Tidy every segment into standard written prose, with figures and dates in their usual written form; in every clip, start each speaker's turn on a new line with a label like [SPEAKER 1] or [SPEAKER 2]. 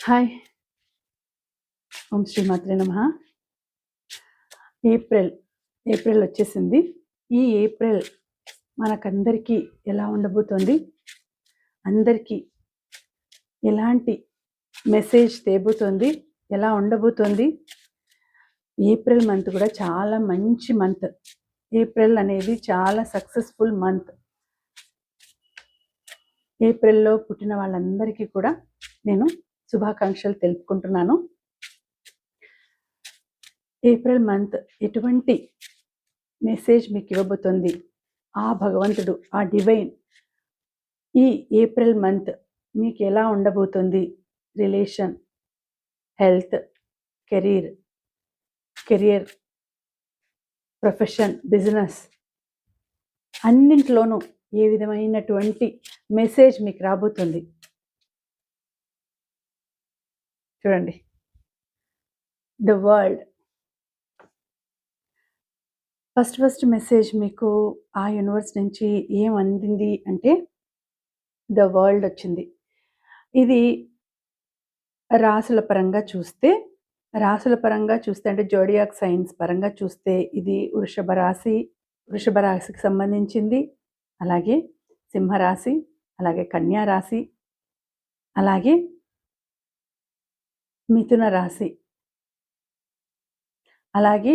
[SPEAKER 1] Hi. ఓం శ్రీ మాత్రే నమః. April, April వచ్చేసింది. ఈ ఏప్రిల్ మనకందరికీ ఎలా ఉండబోతోంది? అందరికీ ఎలాంటి మెసేజ్ తేబోతోంది? ఎలా ఉండబోతోంది? ఏప్రిల్ మంత్ కూడా చాలా మంచి మంత్. ఏప్రిల్ అనేది చాలా సక్సెస్ఫుల్ మంత్. ఏప్రిల్లో పుట్టిన వాళ్ళందరికీ కూడా నేను శుభాకాంక్షలు తెలుపుకుంటున్నాను. ఏప్రిల్ మంత్ ఎటువంటి మెసేజ్ మీకు ఇవ్వబోతుంది? ఆ భగవంతుడు, ఆ డివైన్ ఈ ఏప్రిల్ మంత్ మీకు ఎలా ఉండబోతుంది? Relation, health, career, profession, business అన్నింటిలోనూ ఏ విధమైనటువంటి మెసేజ్ మీకు రాబోతుంది? చూడండి. ద వరల్డ్ ఫస్ట్ మెసేజ్ మీకు ఆ యూనివర్స్ నుంచి ఏం అందింది అంటే ద వరల్డ్ వచ్చింది. ఇది రాసుల పరంగా చూస్తే అంటే జోడియాక్ సైన్స్ పరంగా చూస్తే ఇది వృషభ రాశికి సంబంధించింది. అలాగే సింహరాశి, అలాగే కన్యా రాశి, అలాగే మిథున రాశి, అలాగే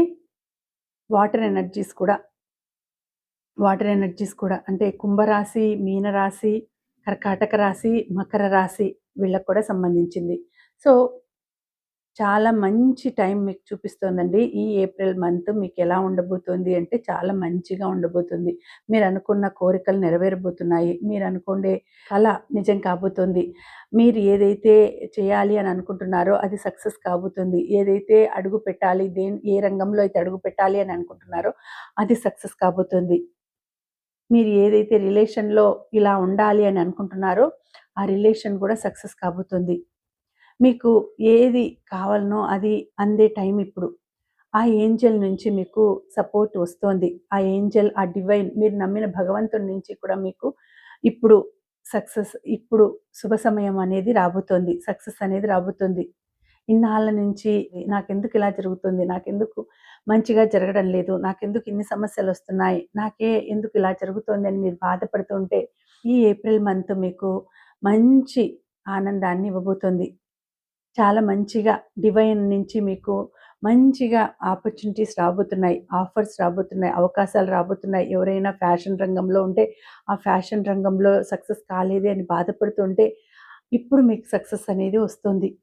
[SPEAKER 1] వాటర్ ఎనర్జీస్ కూడా అంటే కుంభరాశి, మీనరాశి, కర్కాటక రాశి, మకర రాశి వీళ్ళకు కూడా సంబంధించింది. సో చాలా మంచి టైం మీకు చూపిస్తోందండి. ఈ ఏప్రిల్ మంత్ మీకు ఎలా ఉండబోతుంది అంటే చాలా మంచిగా ఉండబోతుంది. మీరు అనుకున్న కోరికలు నెరవేరబోతున్నాయి. మీరు అనుకునే కల నిజం కాబోతుంది. మీరు ఏదైతే చేయాలి అని అనుకుంటున్నారో అది సక్సెస్ కాబోతుంది. ఏదైతే అడుగు పెట్టాలి, ఏ రంగంలో అయితే అడుగు పెట్టాలి అని అనుకుంటున్నారో అది సక్సెస్ కాబోతుంది. మీరు ఏదైతే రిలేషన్లో ఇలా ఉండాలి అని అనుకుంటున్నారో ఆ రిలేషన్ కూడా సక్సెస్ కాబోతుంది. మీకు ఏది కావాలనో అది అందే టైం ఇప్పుడు. ఆ ఏంజెల్ నుంచి మీకు సపోర్ట్ వస్తోంది. ఆ ఏంజెల్, ఆ డివైన్, మీరు నమ్మిన భగవంతుడి నుంచి కూడా మీకు ఇప్పుడు ఇప్పుడు శుభ సమయం అనేది రాబోతోంది. సక్సెస్ అనేది రాబోతుంది. ఇన్నాళ్ళ నుంచి నాకెందుకు ఇలా జరుగుతుంది? నాకెందుకు మంచిగా జరగడం లేదు? నాకెందుకు ఇన్ని సమస్యలు వస్తున్నాయి? ఎందుకు ఇలా జరుగుతోంది అని మీరు బాధపడుతుంటే ఈ ఏప్రిల్ మంత్ మీకు మంచి ఆనందాన్ని ఇవ్వబోతోంది. చాలా మంచిగా డివైన్ నుంచి మీకు మంచిగా ఆపర్చునిటీస్ రాబోతున్నాయి, ఆఫర్స్ రాబోతున్నాయి, అవకాశాలు రాబోతున్నాయి. ఎవరైనా ఫ్యాషన్ రంగంలో ఉంటే ఆ ఫ్యాషన్ రంగంలో సక్సెస్ కాలేదే అని బాధపడుతుంటే ఇప్పుడు మీకు సక్సెస్ అనేది వస్తుంది.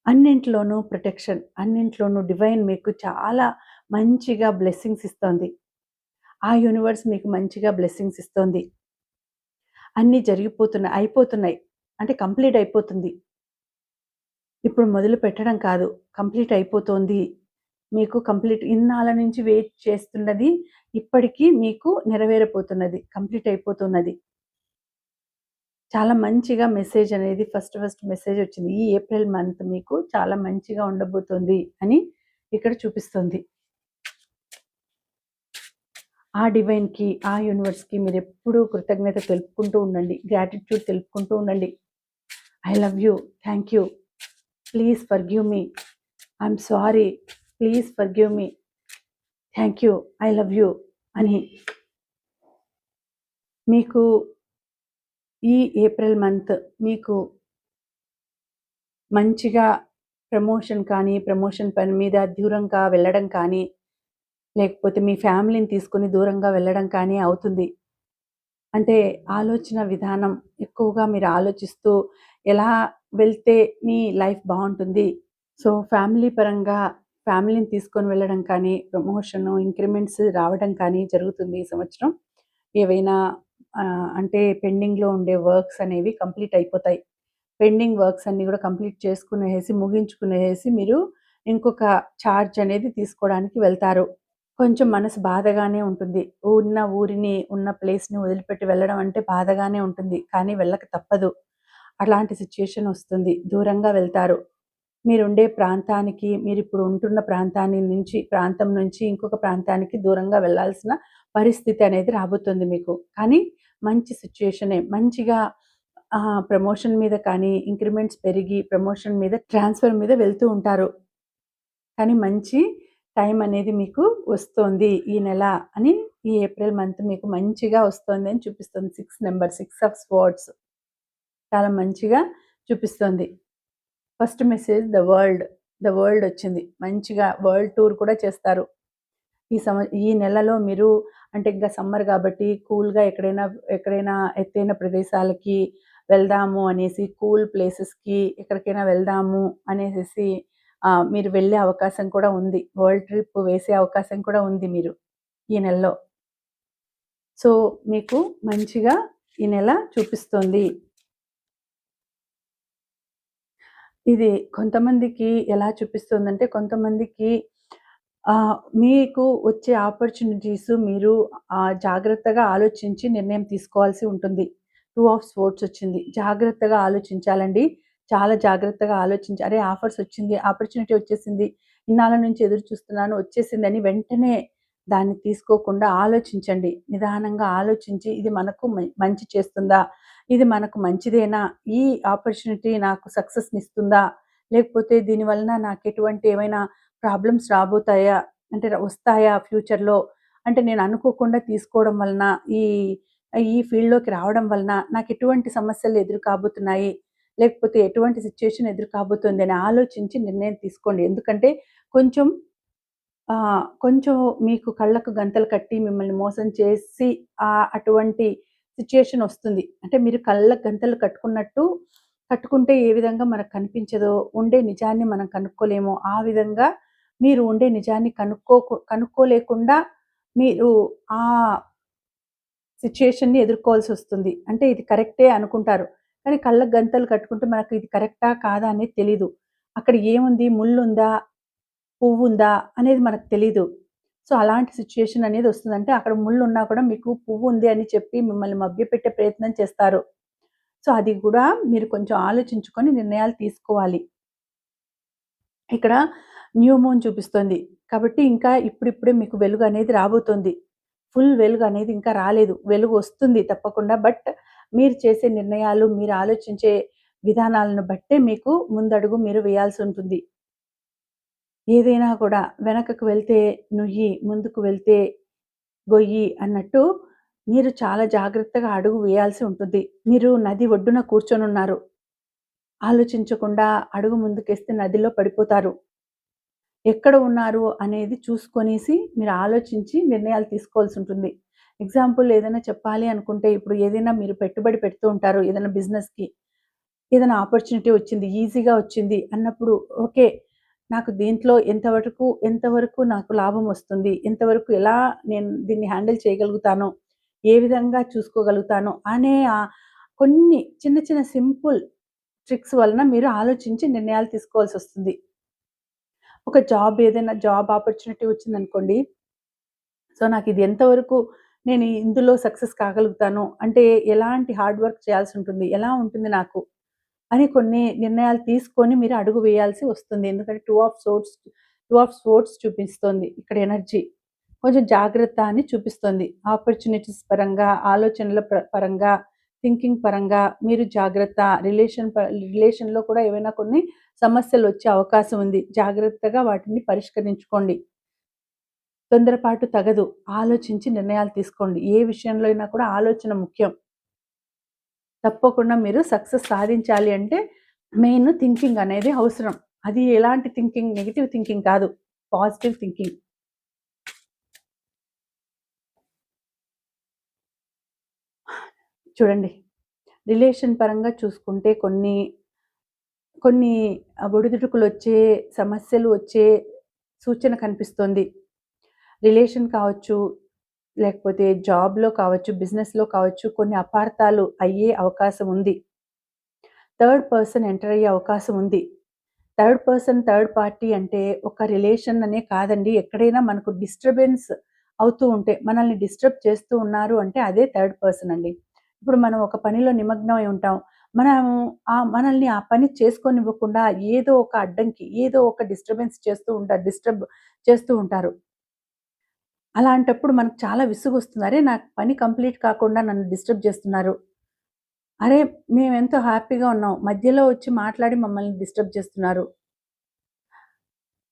[SPEAKER 1] అన్నింట్లోనూ ప్రొటెక్షన్, అన్నింట్లోనూ డివైన్ మీకు చాలా మంచిగా బ్లెస్సింగ్స్ ఇస్తోంది. ఆ యూనివర్స్ మీకు మంచిగా బ్లెస్సింగ్స్ ఇస్తోంది. అన్నీ అయిపోతున్నాయి. అంటే కంప్లీట్ అయిపోతుంది. ఇప్పుడు మొదలు పెట్టడం కాదు, కంప్లీట్ అయిపోతోంది. మీకు ఇన్నాళ్ళ నుంచి వెయిట్ చేస్తున్నది ఇప్పటికీ మీకు నెరవేరపోతున్నది, కంప్లీట్ అయిపోతున్నది. చాలా మంచిగా మెసేజ్ అనేది ఫస్ట్ మెసేజ్ వచ్చింది. ఈ ఏప్రిల్ మంత్ మీకు చాలా మంచిగా ఉండబోతోంది అని ఇక్కడ చూపిస్తుంది. ఆ డివైన్‌కి, ఆ యూనివర్స్‌కి మీరు ఎప్పుడూ కృతజ్ఞత తెలుపుకుంటూ ఉండండి. గ్రాటిట్యూడ్ తెలుపుకుంటూ ఉండండి. I love you, thank you, please forgive me, I'm sorry, please forgive me, thank you, I love you అని. మీకు ఈ ఏప్రిల్ మంత్ మీకు మంచిగా ప్రమోషన్ పని మీద దూరంగా వెళ్ళడం కానీ, లేకపోతే మీ ఫ్యామిలీని తీసుకొని దూరంగా వెళ్ళడం కానీ అవుతుంది. అంటే ఆలోచన విధానం ఎక్కువగా మీరు ఆలోచిస్తూ ఎలా వెళ్తే మీ లైఫ్ బాగుంటుంది. సో ఫ్యామిలీ పరంగా ఫ్యామిలీని తీసుకొని వెళ్ళడం కానీ, ప్రమోషను, ఇంక్రిమెంట్స్ రావడం కానీ జరుగుతుంది ఈ సంవత్సరం. ఏవైనా అంటే పెండింగ్లో ఉండే వర్క్స్ అనేవి కంప్లీట్ అయిపోతాయి. పెండింగ్ వర్క్స్ అన్నీ కూడా కంప్లీట్ ముగించుకునేసి మీరు ఇంకొక చార్జ్ అనేది తీసుకోవడానికి వెళ్తారు. కొంచెం మనసు బాధగానే ఉంటుంది. ఉన్న ప్లేస్‌ని వదిలిపెట్టి వెళ్ళడం అంటే బాధగానే ఉంటుంది. కానీ వెళ్ళక తప్పదు. అలాంటి సిట్యుయేషన్ వస్తుంది. దూరంగా వెళ్తారు. మీరిప్పుడు ఉంటున్న ప్రాంతం నుంచి ఇంకొక ప్రాంతానికి దూరంగా వెళ్ళాల్సిన పరిస్థితి అనేది రాబోతుంది మీకు. కానీ మంచి సిట్యుయేషనే. మంచిగా ప్రమోషన్ మీద కానీ, ఇంక్రిమెంట్స్ పెరిగి ప్రమోషన్ మీద, ట్రాన్స్‌ఫర్ మీద వెళ్తూ ఉంటారు. కానీ మంచి టైం అనేది మీకు వస్తోంది ఈ నెల అని, ఈ ఏప్రిల్ మంత్ మీకు మంచిగా వస్తోంది అని చూపిస్తుంది. 6 నంబర్ 6 ఆఫ్ స్వార్డ్స్ చాలా మంచిగా చూపిస్తోంది. First message the world. The world వచ్చింది. మంచిగా వరల్డ్ టూర్ కూడా చేస్తారు. ఈ నెలలో మీరు అంటే ఇంకా సమ్మర్ కాబట్టి కూల్‌గా ఎక్కడైనా ఎత్తైన ప్రదేశాలకి వెళ్దాము అనేసి, కూల్ ప్లేసెస్‌కి ఎక్కడికైనా వెళ్దాము అనేసేసి మీరు వెళ్ళే అవకాశం కూడా ఉంది. వరల్డ్ ట్రిప్ వేసే అవకాశం కూడా ఉంది మీరు ఈ నెలలో. సో, మీకు మంచిగా ఈ నెల చూపిస్తోంది. ఇది కొంతమందికి ఎలా చూపిస్తుందంటే, కొంతమందికి మీకు వచ్చే ఆపర్చునిటీస్ మీరు జాగ్రత్తగా ఆలోచించి నిర్ణయం తీసుకోవాల్సి ఉంటుంది. 2 ఆఫ్ స్వోర్డ్స్ వచ్చింది. జాగ్రత్తగా ఆలోచించాలండి. చాలా జాగ్రత్తగా ఆలోచించి, అరే! ఆఫర్స్ వచ్చింది, ఆపర్చునిటీ వచ్చేసింది, ఇన్నాళ్ళ నుంచి ఎదురు చూస్తున్నాను వచ్చేసిందని వెంటనే దాన్ని తీసుకోకుండా ఆలోచించండి. నిదానంగా ఆలోచించి ఇది మనకు మంచి చేస్తుందా? ఇది మనకు మంచిదేనా? ఈ ఆపర్చునిటీ నాకు సక్సెస్‌నిస్తుందా? లేకపోతే దీని వలన నాకెటువంటి ఏమైనా ప్రాబ్లమ్స్ రాబోతాయా? అంటే వస్తాయా ఫ్యూచర్‌లో? అంటే నేను అనుకోకుండా తీసుకోవడం వలన, ఈ ఈ ఫీల్డ్‌లోకి రావడం వలన నాకెటువంటి సమస్యలు ఎదురు కాబోతున్నాయి? లేకపోతే ఎటువంటి సిట్యుయేషన్ ఎదురు కాబోతుంది అని ఆలోచించి నిర్ణయం తీసుకోండి. ఎందుకంటే కొంచెం కొంచెం మీకు కళ్ళకు గంతలు కట్టి మిమ్మల్ని మోసం చేసి అటువంటి సిట్యుయేషన్ వస్తుంది. అంటే మీరు కళ్ళకు గంతలు కట్టుకుంటే ఏ విధంగా మనకు కనిపించదో, ఉండే నిజాన్ని మనం కనుక్కోలేమో, ఆ విధంగా మీరు ఉండే నిజాన్ని కనుక్కోలేకుండా మీరు ఆ సిట్యుయేషన్‌ని ఎదుర్కోవాల్సొస్తుంది. అంటే ఇది కరెక్టే అనుకుంటారు. కానీ కళ్ళకు గంతలు కట్టుకుంటే మనకు ఇది కరెక్టా? కాదా? అనేది తెలీదు. అక్కడ ఏముంది? ముల్లుందా? పువ్వుందా? అనేది మనకు తెలీదు. సో, అలాంటి సిట్యుయేషన్ అనేది వస్తుంది. అంటే అక్కడ ముళ్ళున్నా కూడా మీకు పువ్వుంది అని చెప్పి మిమ్మల్ని మభ్యపెట్టే ప్రయత్నం చేస్తారు. సో, అది గూడా మీరు కొంచెం ఆలోచించుకొని నిర్ణయాలు తీసుకోవాలి. ఇక్కడ న్యూ మూన్ చూపిస్తోంది. కాబట్టి ఇంకా ఇప్పుడిప్పుడే మీకు వెలుగనేది రాబోతోంది. ఫుల్ వెలుగనేది ఇంకా రాలేదు. వెలుగు వస్తుంది తప్పకుండా. బట్ మీరు చేసే నిర్ణయాలు, మీరు ఆలోచించే విధానాలను బట్టే మీకు ముందడుగు మీరు వేయాల్సుంటుంది. ఏదైనా కూడా వెనకకు వెళ్తే నుయ్యి, ముందుకు వెళ్తే గొయ్యి అన్నట్టు మీరు చాలా జాగ్రత్తగా అడుగు వేయాల్సి ఉంటుంది. మీరు నది ఒడ్డున కూర్చొనున్నారు. ఆలోచించకుండా అడుగు ముందుకేస్తే నదిలో పడిపోతారు. ఎక్కడ ఉన్నారు అనేది చూసుకొనేసి మీరు ఆలోచించి నిర్ణయాలు తీసుకోవాల్సుంటుంది. ఎగ్జాంపుల్ ఏదైనా చెప్పాలి అనుకుంటే, ఇప్పుడు ఏదైనా మీరు పెట్టుబడి పెడుతూ ఉంటారు ఏదైనా బిజినెస్‌కి. ఏదైనా ఆపర్చునిటీ వచ్చింది, ఈజీగా వచ్చింది అన్నప్పుడు ఓకే. నాకు దీంట్లో ఎంతవరకు నాకు లాభం వస్తుంది? ఎంతవరకు ఎలా నేను దీన్ని హ్యాండిల్ చేయగలుగుతానో? ఏ విధంగా చూసుకోగలుగుతానో? అనే కొన్ని చిన్న చిన్న సింపుల్ ట్రిక్స్ వలన మీరు ఆలోచించి నిర్ణయాలు తీసుకోవాల్సొస్తుంది. ఒక ఏదైనా జాబ్ ఆపర్చునిటీ వచ్చిందనుకోండి. సో, నాకిది ఎంతవరకు నేను ఇందులో సక్సెస్ కాగలుగుతాను? అంటే ఎలాంటి హార్డ్ వర్క్ చేయాల్సుంటుంది? ఎలా ఉంటుంది నాకు? అని కొన్ని నిర్ణయాలు తీసుకొని మీరు అడుగు వేయాల్సి వస్తుంది. ఎందుకంటే 2 ఆఫ్ స్వోర్డ్స్ చూపిస్తోంది ఇక్కడ ఎనర్జీ. కొంచెం జాగ్రత్త అని చూపిస్తోంది. ఆపర్చునిటీస్ పరంగా, ఆలోచనల పరంగా, థింకింగ్ పరంగా మీరు జాగ్రత్త. రిలేషన్‌లో కూడా ఏవైనా కొన్ని సమస్యలొచ్చే అవకాశం ఉంది. జాగ్రత్తగా వాటిని పరిష్కరించుకోండి. తొందరపాటు తగదు. ఆలోచించి నిర్ణయాలు తీసుకోండి. ఏ విషయంలో అయినా కూడా ఆలోచన ముఖ్యం. తప్పకుండా మీరు సక్సెస్ సాధించాలి అంటే మెయిన్ థింకింగ్ అనేది అవసరం. అది ఎలాంటి థింకింగ్, నెగెటివ్ థింకింగ్ కాదు. Positive thinking. చూడండి. రిలేషన్ పరంగా చూసుకుంటే కొన్ని, కొన్ని ఒడిదుడుకులొచ్చే, సమస్యలు వచ్చే సూచన కనిపిస్తోంది. రిలేషన్ కావచ్చు, లేకపోతే జాబ్‌లో కావచ్చు, బిజినెస్‌లో కావచ్చు, కొన్ని అపార్థాలు అయ్యే అవకాశం ఉంది. థర్డ్ పర్సన్ ఎంటర్ అయ్యే అవకాశం ఉంది. థర్డ్ పార్టీ అంటే ఒక రిలేషన్ అనే కాదండి. ఎక్కడైనా మనకు డిస్టర్బెన్స్ అవుతూ ఉంటే, మనల్ని డిస్టర్బ్ చేస్తూ ఉన్నారు అంటే అదే థర్డ్ పర్సన్ అండి. ఇప్పుడు మనం ఒక పనిలో నిమగ్నమై ఉంటాం. మనము మనల్ని ఆ పని చేసుకోనివ్వకుండా ఏదో ఒక అడ్డంకి, ఏదో ఒక డిస్టర్బ్ చేస్తూ ఉంటారు. అలాంటప్పుడు మనకు చాలా విసుగొస్తుంది. అరే! నా పని కంప్లీట్ కాకుండా నన్ను డిస్టర్బ్ చేస్తున్నారు. అరే! మేమెంతో హ్యాపీగా ఉన్నాం. మధ్యలో వచ్చి మాట్లాడి మమ్మల్ని డిస్టర్బ్ చేస్తున్నారు.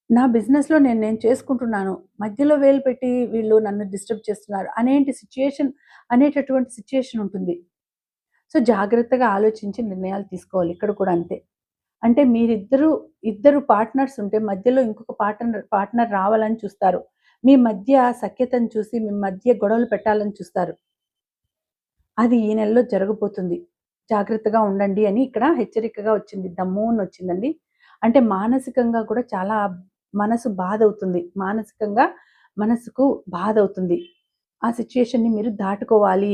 [SPEAKER 1] నా బిజినెస్‌లో నేను చేసుకుంటున్నాను. మధ్యలో వేలు పెట్టి వీళ్ళు నన్ను డిస్టర్బ్ చేస్తున్నారు. అనేటటువంటి సిట్యుయేషన్ ఉంటుంది. సో, జాగ్రత్తగా ఆలోచించి నిర్ణయాలు తీసుకోవాలి. ఇక్కడ కూడా అంతే. అంటే ఇద్దరు పార్ట్నర్స్ ఉంటే మధ్యలో ఇంకొక పార్ట్నర్ రావాలని చూస్తారు. మీ మధ్య సఖ్యతను చూసి మీ మధ్య గొడవలు పెట్టాలని చూస్తారు. అది ఈ నెలలో జరగబోతుంది. జాగ్రత్తగా ఉండండి అని ఇక్కడ హెచ్చరికగా వచ్చింది. ద మూన్ వచ్చిందండి. అంటే మానసికంగా కూడా చాలా మనసు బాధవుతుంది. మానసికంగా మనసుకు బాధవుతుంది. ఆ సిట్యుయేషన్‌ని మీరు దాటుకోవాలి.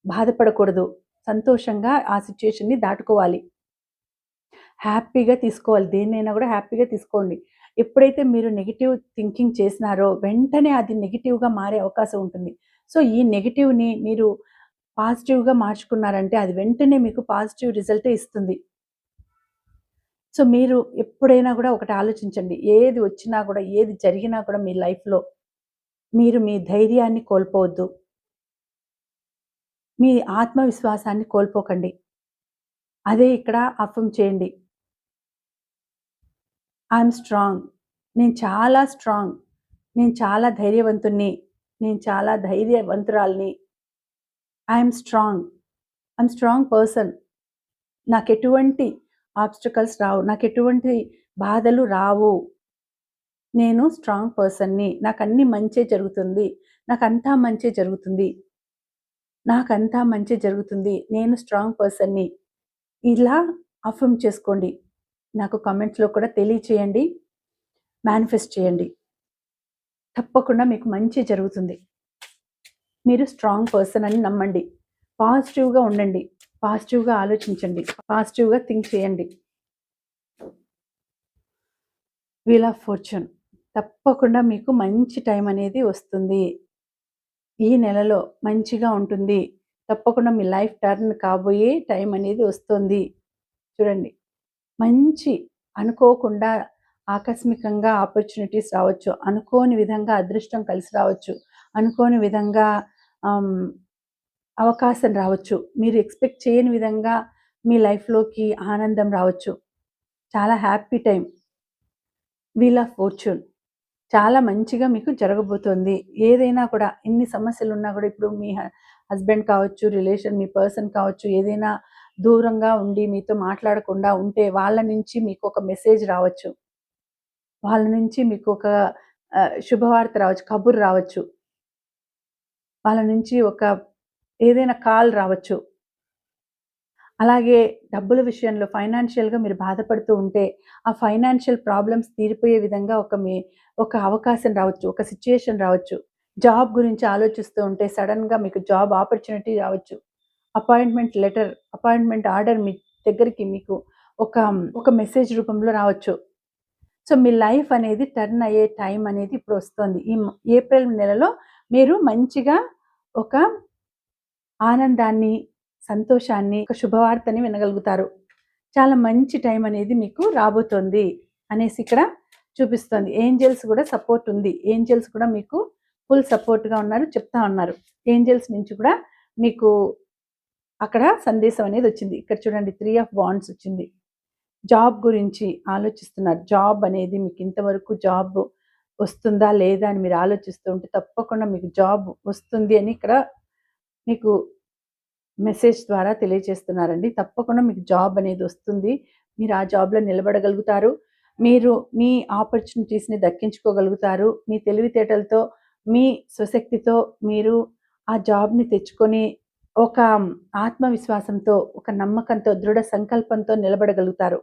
[SPEAKER 1] బాధపడకూడదు. సంతోషంగా ఆ సిట్యుయేషన్‌ని దాటుకోవాలి. హ్యాపీగా తీసుకోవాలి. దేన్నైనా గూడా హ్యాపీగా తీసుకోండి. ఎప్పుడైతే మీరు నెగెటివ్ థింకింగ్ చేసినారో వెంటనే అది నెగెటివ్‌గా మారే అవకాశం ఉంటుంది. సో, ఈ నెగెటివ్‌ని మీరు పాజిటివ్‌గా మార్చుకున్నారంటే అది వెంటనే మీకు పాజిటివ్ రిజల్టే ఇస్తుంది. సో, మీరు ఎప్పుడైనా గూడా ఒకటి ఆలోచించండి. ఏది వచ్చినా గూడా, ఏది జరిగినా కూడా మీ లైఫ్‌లో మీరు మీ ధైర్యాన్ని కోల్పోవద్దు. మీ ఆత్మవిశ్వాసాన్ని కోల్పోకండి. అదే ఇక్కడ అఫర్మ్ చేయండి. I'm strong. నేను చాలా స్ట్రాంగ్. నేను చాలా ధైర్యవంతుడిని. నేను చాలా ధైర్యవంతురాలిని. I'm strong. I'm strong person. నాకెటువంటి ఆబ్‌స్టకల్స్ రావు. నాకెటువంటి బాధలు రావు. నేను స్ట్రాంగ్ పర్సన్‌ని. నాకన్నీ మంచే జరుగుతుంది. నాకంతా మంచే జరుగుతుంది. నాకంతా మంచే జరుగుతుంది. నేను స్ట్రాంగ్ పర్సన్‌ని. ఇలా అఫర్మ్ చేసుకోండి. నాకు కామెంట్స్‌లో కూడా తెలియచేయండి. మేనిఫెస్ట్ చేయండి. తప్పకుండా మీకు మంచి జరుగుతుంది. మీరు స్ట్రాంగ్ పర్సన్ అని నమ్మండి. పాజిటివ్‌గా ఉండండి. పాజిటివ్‌గా ఆలోచించండి. పాజిటివ్‌గా థింక్ చేయండి. వీల్ ఆఫ్ ఫార్చ్యూన్ తప్పకుండా మీకు మంచి టైం అనేది వస్తుంది. ఈ నెలలో మంచిగా ఉంటుంది. తప్పకుండా మీ లైఫ్ టర్న్ కాబోయే టైం అనేది వస్తుంది. చూడండి. మంచి అనుకోకుండా ఆకస్మికంగా ఆపర్చునిటీస్ రావచ్చు. అనుకోని విధంగా అదృష్టం కలిసి రావచ్చు. అనుకోని విధంగా ఆహ్, అవకాశం రావచ్చు. మీరు ఎక్స్‌పెక్ట్ చేయని విధంగా మీ లైఫ్‌లోకి ఆనందం రావచ్చు. చాలా happy time. Wheel of fortune చాలా మంచిగా మీకు జరగబోతోంది. ఏదైనా కూడా ఎన్ని సమస్యలున్నా కూడా ఇప్పుడు మీ హస్బెండ్ కావచ్చు, మీ పర్సన్ కావచ్చు, ఏదైనా దూరంగా ఉండి మీతో మాట్లాడకుండా ఉంటే వాళ్ళ నుంచి మీకొక మెసేజ్ రావచ్చు. వాళ్ళ నుంచి మీకొక శుభవార్త రావచ్చు. కబురు రావచ్చు. వాళ్ళ నుంచి ఏదైనా కాల్ రావచ్చు. అలాగే డబ్బుల విషయంలో ఫైనాన్షియల్‌గా మీరు బాధపడుతూ ఉంటే, ఆ ఫైనాన్షియల్ ప్రాబ్లమ్స్ తీరిపోయే విధంగా ఒక అవకాశం రావచ్చు. ఒక సిట్యుయేషన్ రావచ్చు. జాబ్ గురించి ఆలోచిస్తూ ఉంటే సడెన్‌గా మీకు జాబ్ ఆపర్చునిటీ రావచ్చు. అపాయింట్మెంట్ ఆర్డర్ మీ దగ్గరికి మీకు ఒక ఒక మెసేజ్ రూపంలో రావచ్చు. సో, మీ లైఫ్ అనేది టర్న్ అయ్యే టైం అనేది ఇప్పుడొస్తోంది. ఏప్రిల్ నెలలో మీరు మంచిగా ఒక ఆనందాన్ని, సంతోషాన్ని, ఒక శుభవార్తని వినగలుగుతారు. చాలా మంచి టైం అనేది మీకు రాబోతోంది అనేసి ఇక్కడ చూపిస్తోంది. ఏంజెల్స్ కూడా సపోర్ట్ ఉంది. ఏంజెల్స్ కూడా మీకు ఫుల్ సపోర్ట్‌గా ఉన్నారు. చెప్తా ఉన్నారు. ఏంజెల్స్ నుంచి కూడా మీకు అక్కడ సందేశం అనేది వచ్చింది. ఇక్కడ చూడండి 3 ఆఫ్ వాండ్స్ వచ్చింది. జాబ్ గురించి ఆలోచిస్తున్నారు. జాబ్ అనేది మీకు ఇంతవరకు జాబ్ వస్తుందా? లేదా? అని మీరు ఆలోచిస్తూ ఉంటే తప్పకుండా మీకు జాబ్ వస్తుంది అని ఇక్కడ మీకు మెసేజ్ ద్వారా తెలియజేస్తున్నారండి. తప్పకుండా మీకు జాబ్ అనేది వస్తుంది. మీరు ఆ జాబ్‌లో నిలబడగలుగుతారు. మీరు మీ ఆపర్చునిటీస్‌ని దక్కించుకోగలుగుతారు. మీ తెలివితేటలతో, మీ స్వశక్తితో మీరు ఆ జాబ్‌ని తెచ్చుకొని ఒక ఆత్మవిశ్వాసంతో, ఒక నమ్మకంతో, దృఢ సంకల్పంతో నిలబడగలుగుతారు.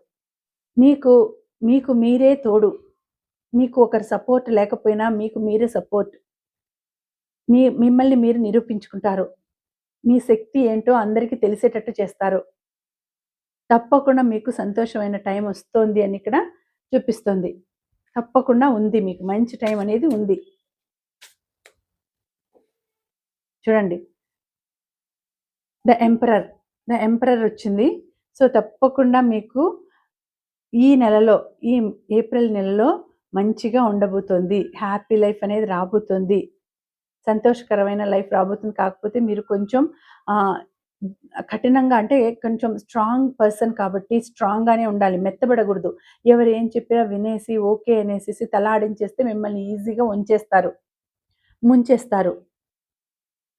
[SPEAKER 1] మీకు, మీకు మీరే తోడు. మీకు ఒకరి సపోర్ట్ లేకపోయినా మీకు మీరే సపోర్ట్. మిమ్మల్ని మీరు నిరూపించుకుంటారు. మీ శక్తి ఏంటో అందరికి తెలిసేటట్టు చేస్తారు. తప్పకుండా మీకు సంతోషమైన టైం వస్తోంది అని ఇక్కడ చూపిస్తోంది. తప్పకుండా ఉంది మీకు మంచి టైం అనేది ఉంది. చూడండి. The emperor. ద ఎంపరర్ వచ్చింది. సో, తప్పకుండా మీకు ఈ నెలలో, ఈ ఏప్రిల్ నెలలో మంచిగా ఉండబోతోంది. హ్యాపీ లైఫ్ అనేది రాబోతోంది. సంతోషకరమైన లైఫ్ రాబోతుంది. కాకపోతే మీరు కొంచెం ఆహ్, కఠినంగా అంటే కొంచెం స్ట్రాంగ్ పర్సన్ కాబట్టి స్ట్రాంగ్‌గానే ఉండాలి. మెత్తబడకూడదు. ఎవరు ఏం చెప్పినా వినేసి ఓకే అనేసేసి తల ఆడించేస్తే మిమ్మల్ని ఈజీగా వంచేస్తారు. ముంచేస్తారు.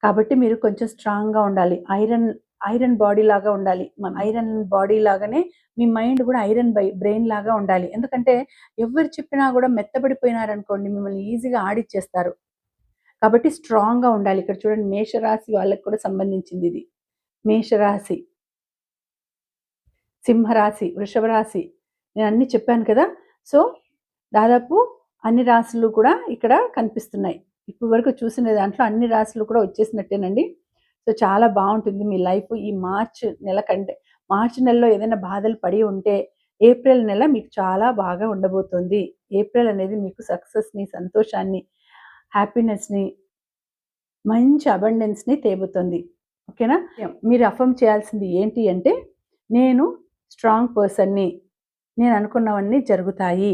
[SPEAKER 1] కాబట్టి మీరు కొంచెం స్ట్రాంగ్‌గా ఉండాలి. ఐరన్ బాడీ లాగా ఉండాలి. ఐరన్ బాడీ లాగానే మీ మైండ్ గూడా ఐరన్ బ్రెయిన్ లాగా ఉండాలి. ఎందుకంటే ఎవరు చెప్పినా గూడా మెత్తబడిపోయినారనుకోండి మిమ్మల్ని ఈజీగా ఆడిచ్చేస్తారు. కాబట్టి స్ట్రాంగ్‌గా ఉండాలి. ఇక్కడ చూడండి మేషరాశి వాళ్ళకి కూడా సంబంధించిందిది. మేషరాశి, సింహరాశి, వృషభ రాశి నేనన్నీ చెప్పాను కదా! సో, దాదాపు అన్ని రాశులు కూడా ఇక్కడ కనిపిస్తున్నాయి. ఇప్పటి వరకు చూసిన దాంట్లో అన్ని రాశులు కూడా వచ్చేసినట్టేనండి. సో, చాలా బావుంటుంది మీ లైఫ్ ఈ మార్చ్ నెల కంటే. మార్చ్ నెలలో ఏదైనా బాధలు పడి ఉంటే, ఏప్రిల్ నెల మీకు చాలా బాగా ఉండబోతుంది. ఏప్రిల్ అనేది మీకు సక్సెస్‌ని, సంతోషాన్ని, హ్యాపీనెస్‌ని, మంచి అబండెన్స్‌ని తేబోతుంది. ఓకేనా? మీరు అఫర్మ్ చేయాల్సింది ఏంటి అంటే, నేను స్ట్రాంగ్ పర్సన్‌ని. నేను అనుకున్నవన్నీ జరుగుతాయి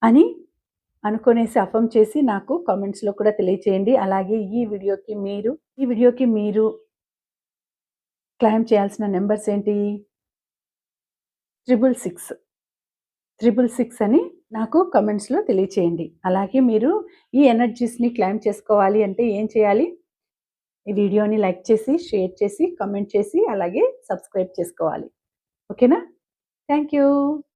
[SPEAKER 1] అని అనుకునేసి అఫర్మ్ చేసి నాకు కామెంట్స్‌లో కూడా తెలియచేయండి. అలాగే ఈ వీడియోకి మీరు క్లెయిమ్ చేయాల్సిన నంబర్స్ ఏంటి? 666. 666 అని నాకు కామెంట్స్‌లో తెలియచేయండి. అలాగే మీరు ఈ ఎనర్జీస్‌ని క్లెయిమ్ చేసుకోవాలి అంటే ఏం చేయాలి? ఈ వీడియోని లైక్ చేసి, షేర్ చేసి, కామెంట్ చేసి, అలాగే సబ్స్క్రైబ్ చేసుకోవాలి. ఓకేనా? Thank you.